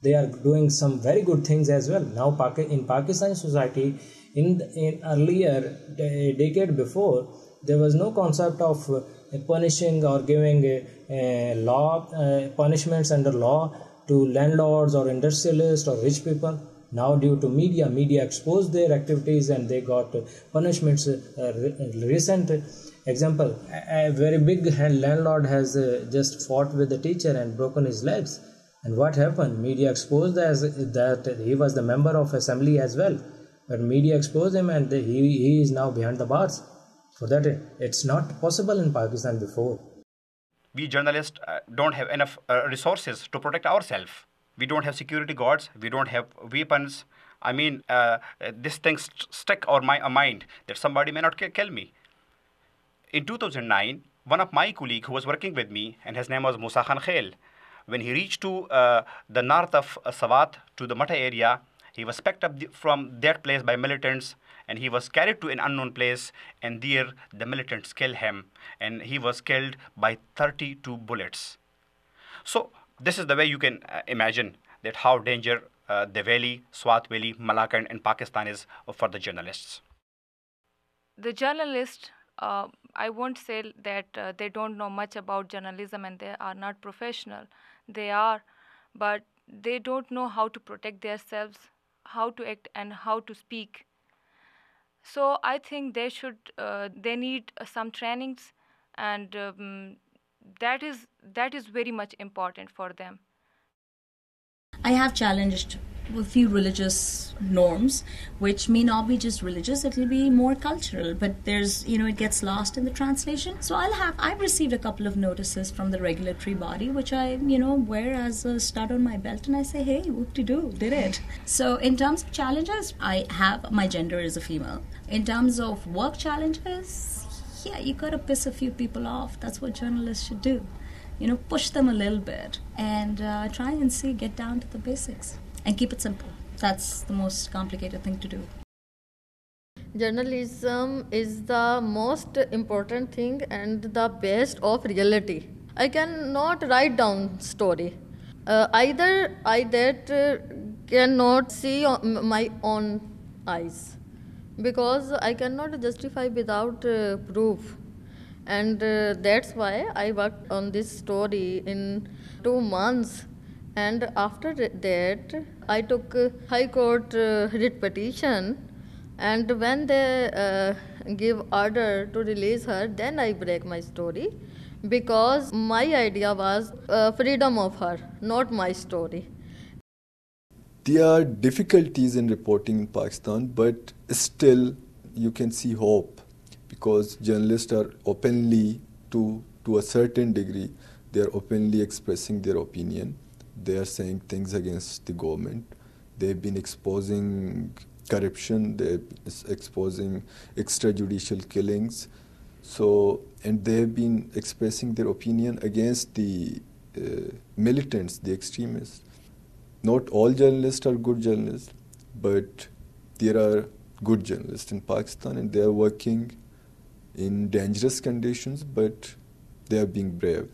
they are doing some very good things as well. Now in Pakistani society, in earlier decade before, there was no concept of punishing or giving punishments under law to landlords or industrialists or rich people. Now due to media exposed their activities and they got punishments. Recent example, a very big landlord has just fought with the teacher and broken his legs. And what happened? Media exposed that he was the member of assembly as well. But media exposed him and he is now behind the bars. So that it's not possible in Pakistan before. We journalists don't have enough resources to protect ourselves. We don't have security guards. We don't have weapons. I mean, this thing stuck on my mind that somebody may not kill me. In 2009, one of my colleagues who was working with me, and his name was Musa Khan Khail, when he reached to the north of Swat, to the Mata area, he was picked up from that place by militants, and he was carried to an unknown place, and there the militants killed him, and he was killed by 32 bullets. So this is the way you can imagine that how danger the valley, Swat Valley, Malakand and Pakistan is for the journalists. The journalists, I won't say that they don't know much about journalism and they are not professional. They are, but they don't know how to protect themselves, how to act and how to speak. So I think they need some trainings, and that is very much important for them. I have challenged a few religious norms, which may not be just religious, it'll be more cultural, but there's, it gets lost in the translation. So I've received a couple of notices from the regulatory body, which I, wear as a stud on my belt, and I say, hey, whoop-de-doo, did it. So in terms of challenges, my gender is a female. In terms of work challenges, yeah, you gotta piss a few people off. That's what journalists should do. Push them a little bit and try and get down to the basics. And keep it simple. That's the most complicated thing to do. Journalism is the most important thing and the best of reality. I cannot write down story. Either I cannot see my own eyes, because I cannot justify without proof. And that's why I worked on this story in 2 months. And after that, I took High Court writ petition, and when they give order to release her, then I break my story, because my idea was freedom of her, not my story. There are difficulties in reporting in Pakistan, but still you can see hope, because journalists are openly, to a certain degree, they are openly expressing their opinion. They are saying things against the government. They've been exposing corruption. They're exposing extrajudicial killings. And they've been expressing their opinion against the militants, the extremists. Not all journalists are good journalists, but there are good journalists in Pakistan, and they are working in dangerous conditions, but they are being brave.